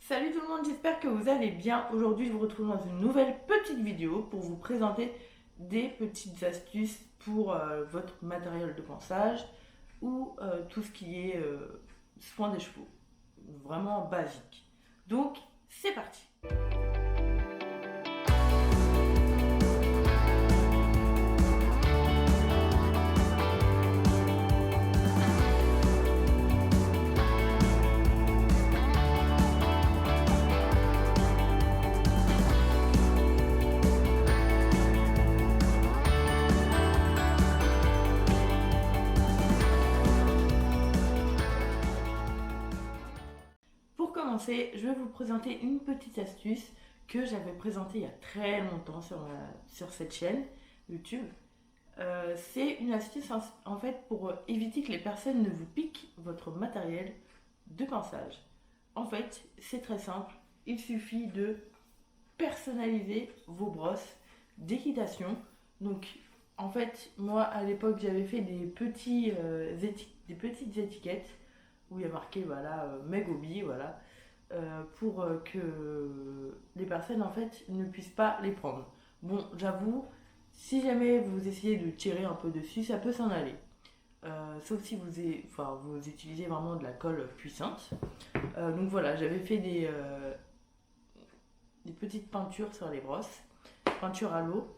Salut tout le monde, j'espère que vous allez bien. Aujourd'hui, je vous retrouve dans une nouvelle petite vidéo pour vous présenter des petites astuces pour votre matériel de ponçage ou tout ce qui est soin des chevaux. Vraiment basique. Donc, c'est parti. Pour commencer, je vais vous présenter une petite astuce que j'avais présentée il y a très longtemps sur cette chaîne YouTube. C'est une astuce en fait pour éviter que les personnes ne vous piquent votre matériel de pinçage. En fait, c'est très simple. Il suffit de personnaliser vos brosses d'équitation. Donc, en fait, moi à l'époque, j'avais fait des petites étiquettes où il y a marqué voilà Megobi, voilà, pour que les personnes en fait ne puissent pas les prendre. Bon, j'avoue, si jamais vous essayez de tirer un peu dessus, ça peut s'en aller. Sauf si vous utilisez vraiment de la colle puissante. Donc voilà, j'avais fait des petites peintures sur les brosses, peinture à l'eau.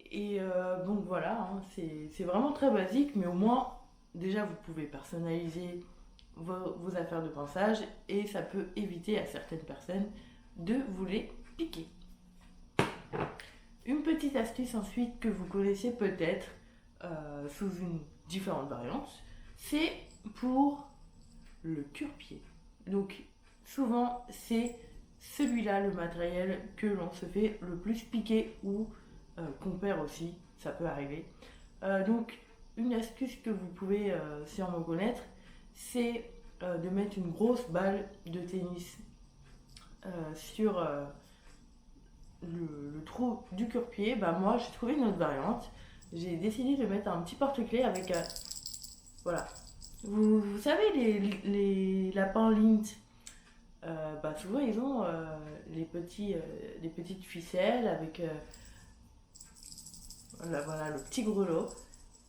Et donc voilà, hein, c'est vraiment très basique, mais au moins, déjà, vous pouvez personnaliser vos affaires de pinçage et ça peut éviter à certaines personnes de vous les piquer. Une petite astuce ensuite que vous connaissez peut-être sous une différente variante, c'est pour le cure-pied. Donc souvent c'est celui-là le matériel que l'on se fait le plus piquer ou qu'on perd aussi, ça peut arriver. Donc une astuce que vous pouvez sûrement connaître, c'est de mettre une grosse balle de tennis sur le trou du cure-pied. Bah moi j'ai trouvé une autre variante. J'ai décidé de mettre un petit porte-clés avec voilà. Vous savez les lapins Lint, bah souvent ils ont les petites ficelles avec voilà, le petit grelot.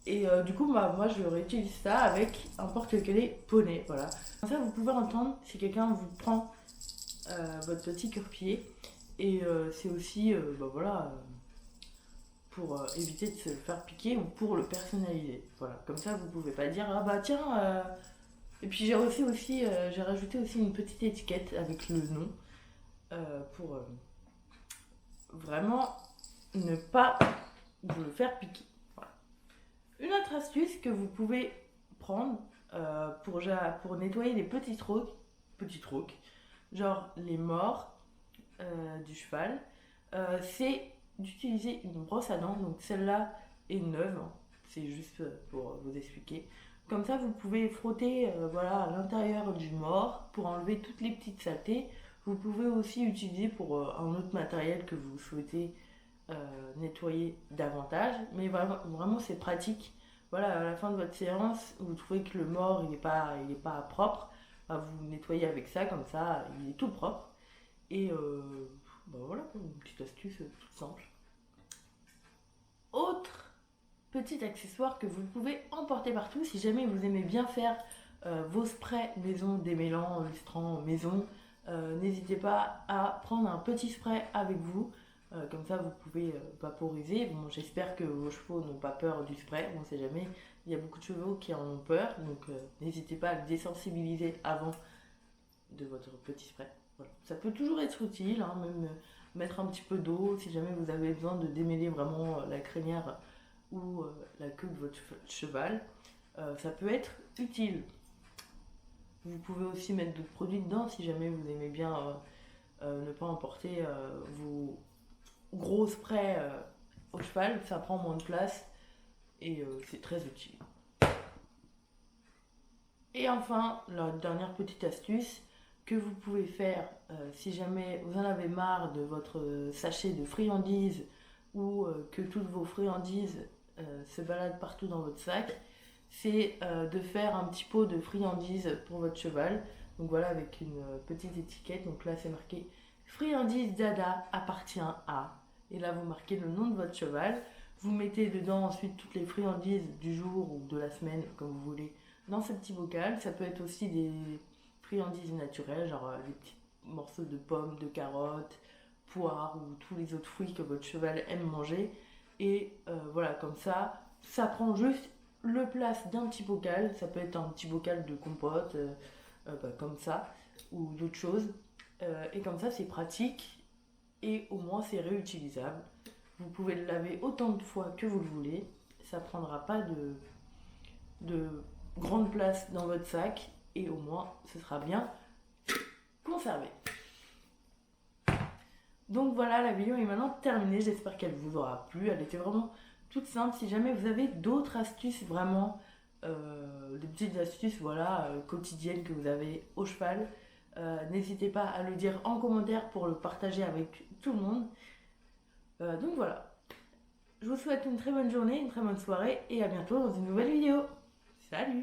Et du coup, bah, moi, je réutilise ça avec un porte-clés poney. Voilà. Comme ça, vous pouvez entendre si quelqu'un vous prend votre petit cure-pied. Et c'est aussi, bah, voilà, pour éviter de se le faire piquer ou pour le personnaliser. Voilà. Comme ça, vous pouvez pas dire, ah bah tiens. Et puis j'ai rajouté aussi une petite étiquette avec le nom pour vraiment ne pas vous le faire piquer. Une autre astuce que vous pouvez prendre pour nettoyer les petits trocs, genre les morts du cheval, c'est d'utiliser une brosse à dents. Donc celle-là est neuve, hein. C'est juste pour vous expliquer. Comme ça, vous pouvez frotter voilà, à l'intérieur du mort pour enlever toutes les petites saletés. Vous pouvez aussi utiliser pour un autre matériel que vous souhaitez nettoyer davantage. Mais vraiment c'est pratique. Voilà, à la fin de votre séance, vous trouvez que le mort il est pas propre, bah, vous nettoyez avec ça, comme ça il est tout propre. Et bah voilà, une petite astuce toute simple. Autre petit accessoire que vous pouvez emporter partout si jamais vous aimez bien faire vos sprays maison, démêlants, lustrants maison, n'hésitez pas à prendre un petit spray avec vous. Comme ça, vous pouvez vaporiser. Bon, j'espère que vos chevaux n'ont pas peur du spray. On ne sait jamais. Il y a beaucoup de chevaux qui en ont peur. Donc, n'hésitez pas à le désensibiliser avant de votre petit spray. Voilà. Ça peut toujours être utile, hein, même mettre un petit peu d'eau si jamais vous avez besoin de démêler vraiment la crinière ou la queue de votre cheval. Ça peut être utile. Vous pouvez aussi mettre d'autres produits dedans si jamais vous aimez bien ne pas emporter vos gros sprays au cheval. Ça prend moins de place et c'est très utile. Et enfin, la dernière petite astuce que vous pouvez faire si jamais vous en avez marre de votre sachet de friandises ou que toutes vos friandises se baladent partout dans votre sac, c'est de faire un petit pot de friandises pour votre cheval. Donc voilà, avec une petite étiquette. Donc là, c'est marqué friandise Dada appartient à. Et là, vous marquez le nom de votre cheval. Vous mettez dedans ensuite toutes les friandises du jour ou de la semaine, comme vous voulez, dans ce petit bocal. Ça peut être aussi des friandises naturelles, genre des petits morceaux de pommes, de carottes, poires ou tous les autres fruits que votre cheval aime manger. Et voilà, comme ça prend juste le place d'un petit bocal. Ça peut être un petit bocal de compote, comme ça, ou d'autres choses. Et comme ça, c'est pratique et au moins c'est réutilisable. Vous pouvez le laver autant de fois que vous le voulez. Ça ne prendra pas de grande place dans votre sac et au moins ce sera bien conservé. Donc voilà, la vidéo est maintenant terminée. J'espère qu'elle vous aura plu. Elle était vraiment toute simple. Si jamais vous avez d'autres astuces, vraiment des petites astuces voilà, quotidiennes que vous avez au cheval, n'hésitez pas à le dire en commentaire pour le partager avec tout le monde. Donc voilà. Je vous souhaite une très bonne journée, une très bonne soirée et à bientôt dans une nouvelle vidéo. Salut!